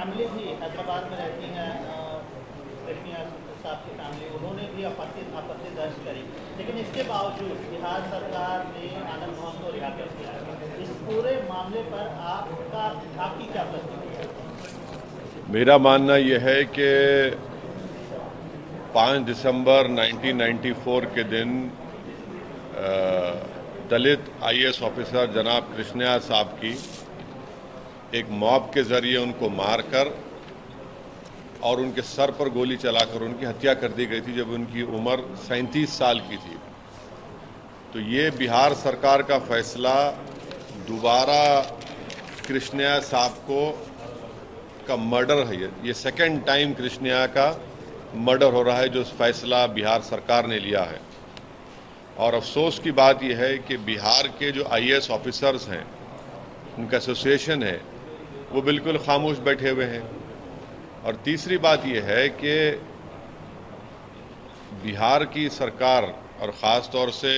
Family भी हैदराबाद में रहती हैं, कृष्णा साहब की फैमिली, उन्होंने भी आपत्ति दर्ज करी, लेकिन इसके बावजूद बिहार सरकार ने आनंद मोहन को रिहा कर दिया। इस पूरे मामले पर आपकी क्या प्रतिक्रिया? मेरा मानना यह है कि 5 दिसंबर 1994 के दिन दलित आईएएस ऑफिसर जनाब कृष्णा साहब की एक मॉब के जरिए उनको मारकर और उनके सर पर गोली चलाकर उनकी हत्या कर दी गई थी जब उनकी उम्र 37 साल की थी। तो ये बिहार सरकार का फैसला दोबारा कृष्णा साहब का मर्डर है। ये सेकंड टाइम कृष्णा का मर्डर हो रहा है जो फैसला बिहार सरकार ने लिया है। और अफसोस की बात यह है कि बिहार के जो आईएएस ऑफिसर्स हैं, उनका एसोसिएशन है, वो बिल्कुल खामोश बैठे हुए हैं। और तीसरी बात यह है कि बिहार की सरकार और ख़ास तौर से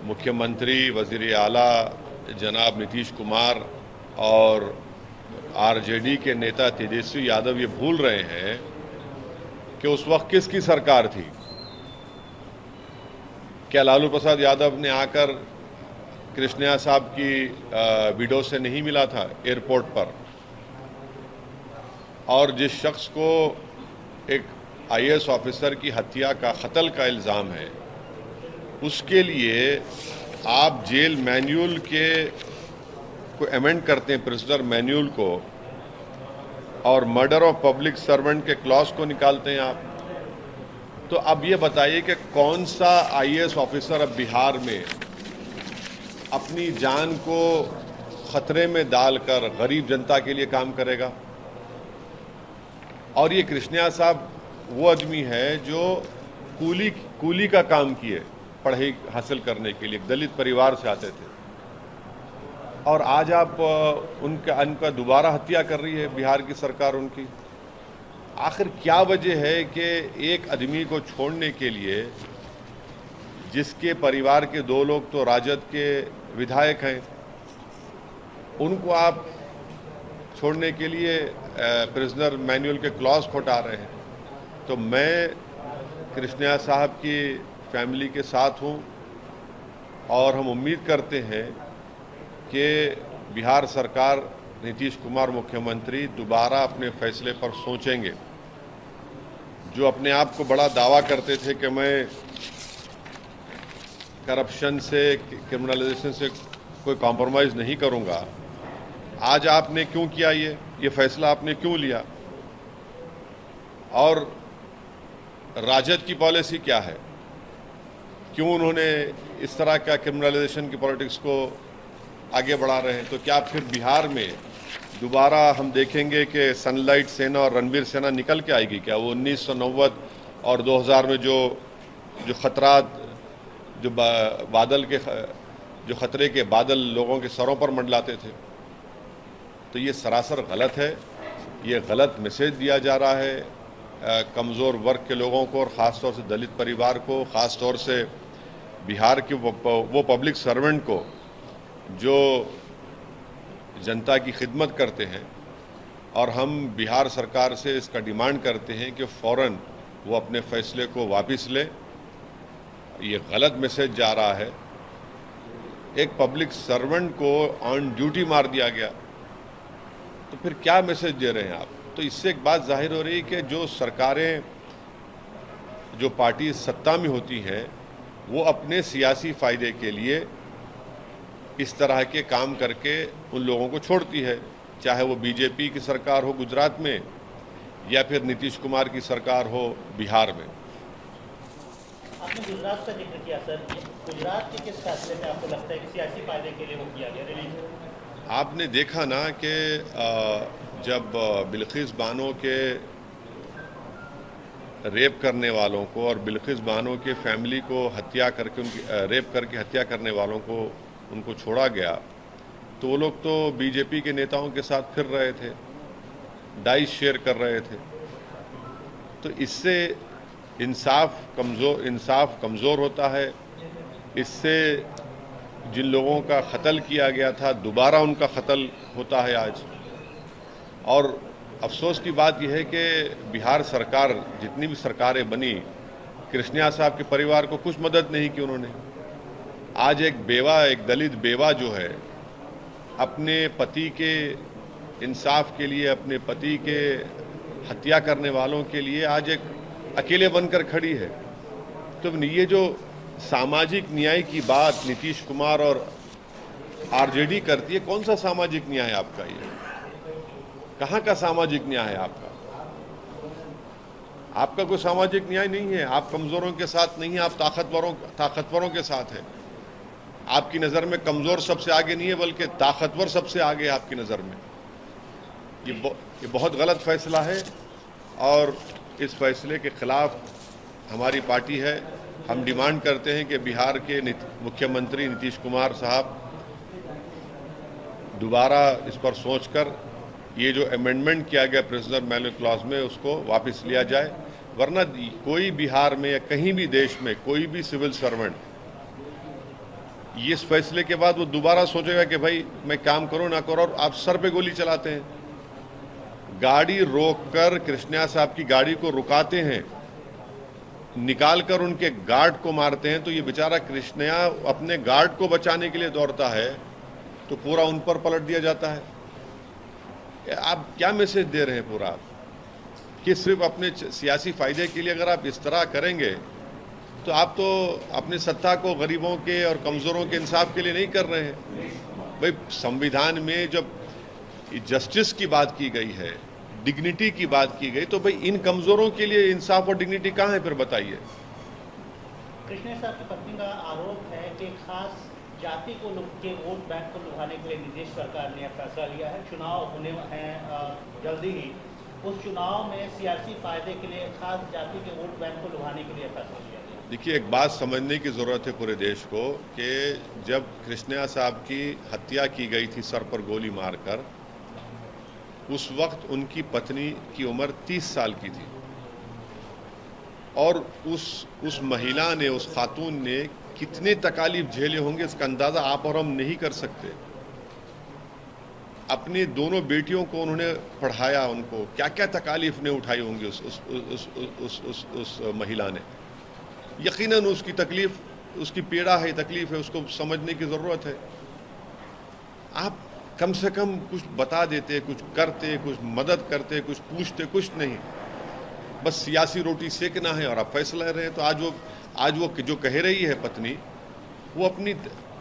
मुख्यमंत्री वज़ीर आला जनाब नीतीश कुमार और आरजेडी के नेता तेजस्वी यादव ये भूल रहे हैं कि उस वक्त किसकी सरकार थी। क्या लालू प्रसाद यादव ने आकर कृष्णा साहब की विडो से नहीं मिला था एयरपोर्ट पर? और जिस शख्स को एक आईएएस ऑफिसर की हत्या का कत्ल का इल्ज़ाम है, उसके लिए आप जेल मैन्यूल को अमेंड करते हैं, प्रिजनर मैन्यूल को, और मर्डर ऑफ पब्लिक सर्वेंट के क्लॉज को निकालते हैं आप। तो अब ये बताइए कि कौन सा आईएएस ऑफिसर अब बिहार में अपनी जान को खतरे में डालकर गरीब जनता के लिए काम करेगा? और ये कृष्णा साहब वो आदमी है जो कूली का काम किए पढ़ाई हासिल करने के लिए, दलित परिवार से आते थे, और आज आप उनका दोबारा हत्या कर रही है बिहार की सरकार उनकी। आखिर क्या वजह है कि एक आदमी को छोड़ने के लिए, जिसके परिवार के 2 लोग तो राजद के विधायक हैं, उनको आप छोड़ने के लिए प्रिजनर मैन्युअल के क्लॉज को हटा रहे हैं? तो मैं कृष्णा साहब की फैमिली के साथ हूं और हम उम्मीद करते हैं कि बिहार सरकार, नीतीश कुमार मुख्यमंत्री दोबारा अपने फैसले पर सोचेंगे। जो अपने आप को बड़ा दावा करते थे कि मैं करप्शन से, क्रिमिनलाइजेशन से कोई कॉम्प्रोमाइज़ नहीं करूंगा, आज आपने क्यों किया? ये फैसला आपने क्यों लिया? और राजद की पॉलिसी क्या है? क्यों उन्होंने इस तरह का क्रिमिनलाइजेशन की पॉलिटिक्स को आगे बढ़ा रहे हैं? तो क्या फिर बिहार में दोबारा हम देखेंगे कि सनलाइट सेना और रणवीर सेना निकल के आएगी क्या? वो 1990 और 2000 में जो खतरात, जो बादल के, जो खतरे के बादल लोगों के सरों पर मंडलाते थे, तो ये सरासर गलत है। ये गलत मैसेज दिया जा रहा है कमज़ोर वर्ग के लोगों को, और ख़ास तौर से दलित परिवार को, ख़ास तौर से बिहार के वो पब्लिक सर्वेंट को जो जनता की खिदमत करते हैं। और हम बिहार सरकार से इसका डिमांड करते हैं कि फ़ौरन वो अपने फैसले को वापस ले। ये गलत मैसेज जा रहा है। एक पब्लिक सर्वेंट को ऑन ड्यूटी मार दिया गया, तो फिर क्या मैसेज दे रहे हैं आप? तो इससे एक बात जाहिर हो रही है कि जो सरकारें, जो पार्टी सत्ता में होती हैं, वो अपने सियासी फ़ायदे के लिए इस तरह के काम करके उन लोगों को छोड़ती है, चाहे वो बीजेपी की सरकार हो गुजरात में या फिर नीतीश कुमार की सरकार हो बिहार में। आपने गुजरात का जिक्र किया सर, गुजरात के किस फैसले में आपको लगता है कि सियासी फायदे के लिए वो किया गया रिलीज? आपने देखा ना कि जब बिल्किस बानो के रेप करने वालों को और बिल्किस बानो के फैमिली को हत्या करके, उनकी रेप करके हत्या करने वालों को उनको छोड़ा गया, तो वो लोग तो बीजेपी के नेताओं के साथ फिर रहे थे, डाइस शेयर कर रहे थे। तो इससे इंसाफ कमज़ोर होता है। इससे जिन लोगों का कत्ल किया गया था दोबारा उनका कत्ल होता है आज। और अफसोस की बात यह है कि बिहार सरकार, जितनी भी सरकारें बनी, कृष्णिया साहब के परिवार को कुछ मदद नहीं की उन्होंने। आज एक दलित बेवा जो है, अपने पति के इंसाफ के लिए, अपने पति के हत्या करने वालों के लिए आज एक अकेले बनकर खड़ी है। तो ये जो सामाजिक न्याय की बात नीतीश कुमार और आरजेडी करती है, कौन सा सामाजिक न्याय आपका? ये कहाँ का सामाजिक न्याय है आपका? आपका कोई सामाजिक न्याय नहीं है। आप कमजोरों के साथ नहीं है, आप ताकतवरों के साथ है। आपकी नज़र में कमज़ोर सबसे आगे नहीं है, बल्कि ताकतवर सबसे आगे है आपकी नज़र में। ये बहुत गलत फैसला है और इस फैसले के खिलाफ हमारी पार्टी है। हम डिमांड करते हैं कि बिहार के मुख्यमंत्री नीतीश कुमार साहब दोबारा इस पर सोचकर ये जो अमेंडमेंट किया गया प्रिजनर मैनुअल क्लॉज में, उसको वापस लिया जाए। वरना कोई बिहार में या कहीं भी देश में कोई भी सिविल सर्वेंट इस फैसले के बाद वो दोबारा सोचेगा कि भाई मैं काम करूं ना करूं, और आप सर पे गोली चलाते हैं। गाड़ी रोककर कृष्णिया साहब की गाड़ी को रुकाते हैं, निकालकर उनके गार्ड को मारते हैं। तो ये बेचारा कृष्णिया अपने गार्ड को बचाने के लिए दौड़ता है तो पूरा उन पर पलट दिया जाता है। आप क्या मैसेज दे रहे हैं पूरा? कि सिर्फ अपने सियासी फायदे के लिए अगर आप इस तरह करेंगे तो आप तो अपनी सत्ता को गरीबों के और कमज़ोरों के इंसाफ के लिए नहीं कर रहे हैं। भाई संविधान में जब जस्टिस की बात की गई है, डिग्निटी की बात की गई, तो भाई इन कमज़ोरों के लिए इंसाफ और डिग्निटी कहाँ है? फिर बताइए। कृष्णिया साहब की पत्नी का आरोप है कि खास जाति को के वोट बैंक को लुभाने के लिए नीतीश सरकार ने फैसला लिया है। चुनाव होने हैं जल्दी ही, उस चुनाव में सियासी फायदे के लिए खास जाति के वोट बैंक को लुभाने के लिए फैसला लिया गया। देखिए, एक बात समझने की ज़रूरत है पूरे देश को कि जब कृष्णिया साहब की हत्या की गई थी सर पर गोली मारकर, उस वक्त उनकी पत्नी की उम्र 30 साल की थी और उस महिला ने, उस खातून ने कितने तकालीफ झेले होंगे इसका अंदाज़ा आप और हम नहीं कर सकते। अपनी दोनों बेटियों को उन्होंने पढ़ाया, उनको क्या क्या तकालीफ ने उठाई होंगी उस महिला ने। यकीनन उसकी तकलीफ, उसकी पीड़ा है, तकलीफ है, उसको समझने की ज़रूरत है। आप कम से कम कुछ बता देते, कुछ करते, कुछ मदद करते, कुछ पूछते, कुछ नहीं, बस सियासी रोटी सेकना है और आप फैसला ले रहे हैं। तो आज वो जो कह रही है पत्नी, वो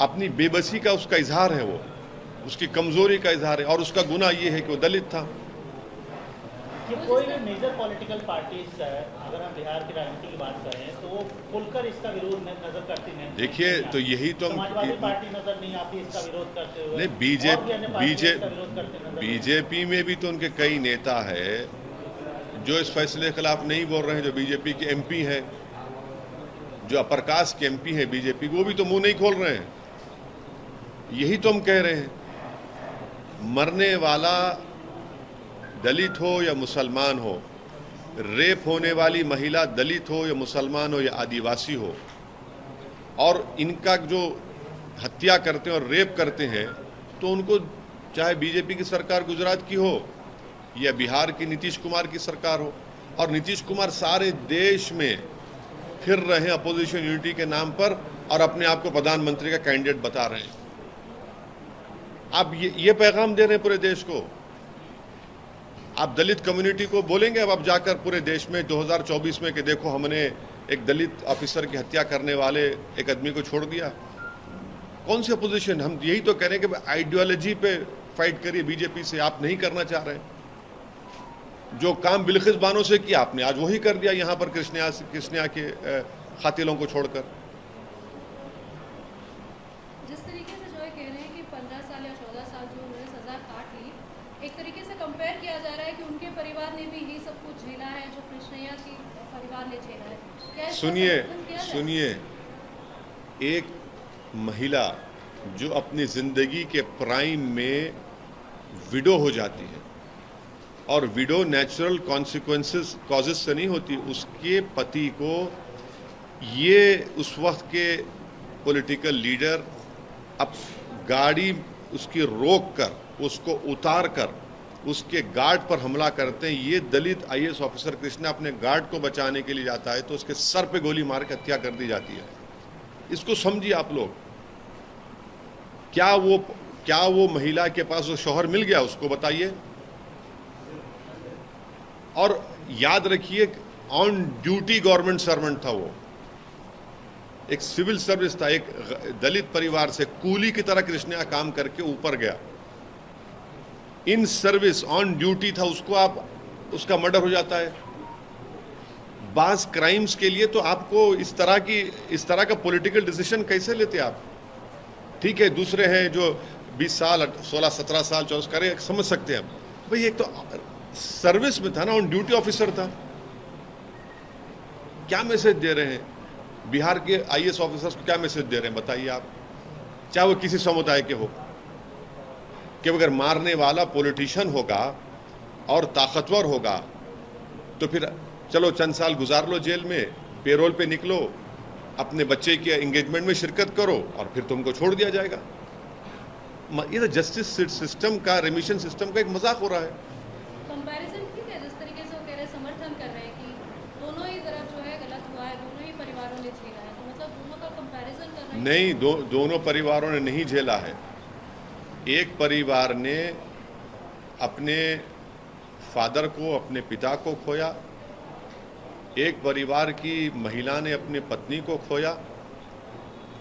अपनी बेबसी का उसका इजहार है, वो उसकी कमजोरी का इजहार है, और उसका गुनाह ये है कि वो दलित था। ये कोई भी मेजर पॉलिटिकल पार्टीज, अगर हम बिहार की राजनीति की बात करें तो वो खुलकर इसका विरोध नजर करती नहीं। देखिए, तो यही तो समाजवादी पार्टी नजर नहीं आती इसका विरोध करते हुए। नहीं, बीजेपी में भी तो उनके कई नेता है जो इस फैसले के खिलाफ नहीं बोल रहे हैं। जो बीजेपी के एमपी हैं, जो अपर कास्ट के एमपी हैं बीजेपी, वो भी तो मुंह नहीं खोल रहे हैं। यही तो हम कह रहे हैं, मरने वाला दलित हो या मुसलमान हो, रेप होने वाली महिला दलित हो या मुसलमान हो या आदिवासी हो, और इनका जो हत्या करते हैं और रेप करते हैं, तो उनको चाहे बीजेपी की सरकार गुजरात की हो या बिहार की नीतीश कुमार की सरकार हो, और नीतीश कुमार सारे देश में फिर रहे हैं अपोजिशन यूनिटी के नाम पर और अपने आप को प्रधानमंत्री का कैंडिडेट बता रहे हैं। आप ये पैगाम दे रहे हैं पूरे देश को। आप दलित कम्युनिटी को बोलेंगे अब आप जाकर पूरे देश में 2024 में कि देखो हमने एक दलित ऑफिसर की हत्या करने वाले एक आदमी को छोड़ दिया? कौन सी अपोजिशन? हम यही तो कह रहे हैं कि आइडियोलॉजी पे फाइट करिए बीजेपी से। आप नहीं करना चाह रहे। जो काम बिल्किस बानो से किया आपने आज वही कर दिया यहाँ पर कृष्णिया के खातिलों को छोड़कर। जिस तरीके से जो है कह रहे हैं कि 15 साल या 14 साल जो उन्होंने सजा काट ली, एक तरीके से कंपेयर किया जा रहा है कि उनके परिवार ने भी यही सब कुछ झेला है जो कृष्णिया की परिवार ने झेला है। क्या सुनिए, एक महिला जो अपनी जिंदगी के प्राइम में विडो हो जाती है, और विडो नेचुरल कॉजेस से नहीं होती, उसके पति को ये उस वक्त के पॉलिटिकल लीडर अब गाड़ी उसकी रोक कर, उसको उतार कर उसके गार्ड पर हमला करते हैं। ये दलित आईएएस ऑफिसर कृष्णा अपने गार्ड को बचाने के लिए जाता है तो उसके सर पे गोली मार के हत्या कर दी जाती है। इसको समझिए आप लोग। क्या वो महिला के पास वो शौहर मिल गया, उसको बताइए। और याद रखिए, ऑन ड्यूटी गवर्नमेंट सर्वेंट था वो, एक सिविल सर्विस था, एक दलित परिवार से कूली की तरह कृष्णा काम करके ऊपर गया, इन सर्विस ऑन ड्यूटी था, उसका मर्डर हो जाता है। बास क्राइम्स के लिए तो आपको इस तरह का पॉलिटिकल डिसीजन कैसे लेते आप? ठीक है, दूसरे हैं जो 20 साल 16 17 साल 24 करे, समझ सकते हैं हम। भाई एक तो सर्विस में था ना, ऑन ड्यूटी ऑफिसर था। क्या मैसेज दे रहे हैं बिहार के आईएएस ऑफिसर्स को? क्या मैसेज दे रहे हैं बताइए आप? चाहे वो किसी समुदाय के हो, कि अगर मारने वाला पॉलिटिशियन होगा और ताकतवर होगा तो फिर चलो चंद साल गुजार लो जेल में, पेरोल पे निकलो, अपने बच्चे के एंगेजमेंट में शिरकत करो और फिर तुमको छोड़ दिया जाएगा। ये तो जस्टिस सिस्टम का, रेमिशन सिस्टम का एक मजाक हो रहा है। कंपैरिजन ठीक है, जिस तरीके से वो कह रहे हैं, समर्थन कर रहे हैं कि दोनों ही तरफ जो है गलत हुआ है, दोनों ही परिवारों ने झेला है, तो मतलब दोनों का कंपैरिजन कर रहे हैं। नहीं, दोनों परिवारों ने नहीं झेला है। एक परिवार ने अपने फादर को, अपने पिता को खोया, एक परिवार की महिला ने अपनी पत्नी को खोया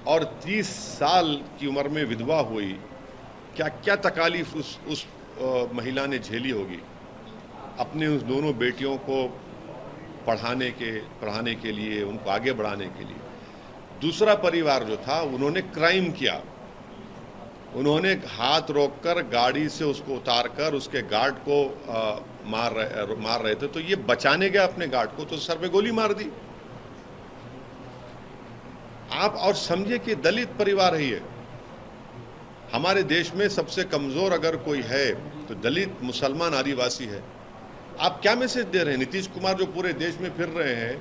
और 30 साल की उम्र में विधवा हुई। क्या क्या तकालीफ उस महिला ने झेली होगी अपने उस दोनों बेटियों को पढ़ाने के लिए, उनको आगे बढ़ाने के लिए। दूसरा परिवार जो था, उन्होंने क्राइम किया, उन्होंने हाथ रोककर गाड़ी से उसको उतारकर उसके गार्ड को मार रहे थे, तो ये बचाने गया अपने गार्ड को तो सर पे गोली मार दी। आप और समझिए कि दलित परिवार है ये। हमारे देश में सबसे कमजोर अगर कोई है तो दलित, मुसलमान, आदिवासी है। आप क्या मैसेज दे रहे हैं? नीतीश कुमार जो पूरे देश में फिर रहे हैं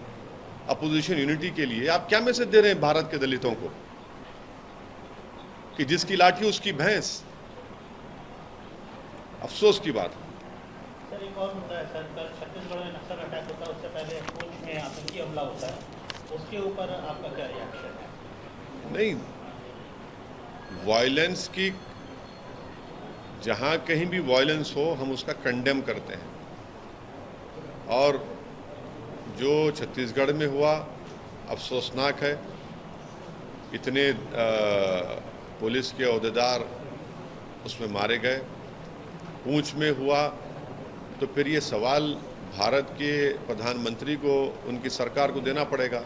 अपोजिशन यूनिटी के लिए, आप क्या मैसेज दे रहे हैं भारत के दलितों को कि जिसकी लाठी उसकी भैंस? अफसोस की बात। सर एक और मुद्दा है सर, कल छत्तीसगढ़ में नक्सल अटैक होता है, उससे पहले पुंछ में आतंकी हमला होता है, उसके ऊपर आपका क्या रिएक्शन है? नहीं, वायलेंस की, जहां कहीं भी वायलेंस हो हम उसका कंडेम करते हैं। और जो छत्तीसगढ़ में हुआ अफसोसनाक है। इतने पुलिस के ओहदेदार उसमें मारे गए। पूंछ में हुआ तो फिर ये सवाल भारत के प्रधानमंत्री को, उनकी सरकार को देना पड़ेगा,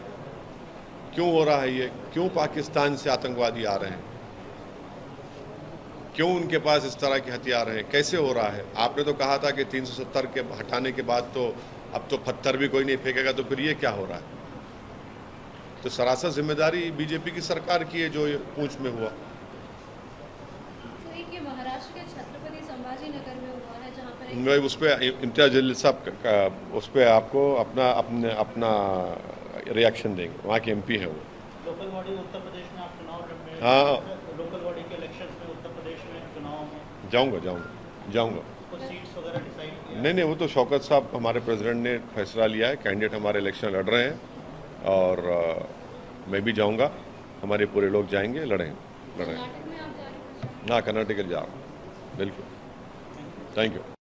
क्यों हो रहा है ये? क्यों पाकिस्तान से आतंकवादी आ रहे हैं? क्यों उनके पास इस तरह के हथियार हैं? कैसे हो रहा है? आपने तो कहा था कि 370 के हटाने के बाद तो अब तो पत्थर भी कोई नहीं फेंकेगा, तो फिर ये क्या हो रहा है? तो सरासर जिम्मेदारी बीजेपी की सरकार की है जो ये पूंछ में हुआ। ये महाराष्ट्र के छत्रपति संभाजी नगर में हुआ है, जहां पर उस पर इम्तियाज जलील साहब उस पर आपको अपना रिएक्शन देंगे। वहाँ के एमपी है वो। लोकल बॉडी उत्तर प्रदेश में आप चुनाव लड़ रहे हैं। हाँ, लोकल बॉडी के इलेक्शंस में उत्तर प्रदेश में चुनाव में जाऊंगा। कुछ सीट्स वगैरह डिसाइड किया? नहीं, वो तो शौकत साहब हमारे प्रेसिडेंट ने फैसला लिया है। कैंडिडेट हमारे इलेक्शन लड़ रहे हैं और मैं भी जाऊंगा, हमारे पूरे लोग जाएंगे, लड़ेंगे। कर्नाटक में आप जा रहे हैं? हाँ, कर्नाटक जा रहा हूँ, बिल्कुल। Thank you.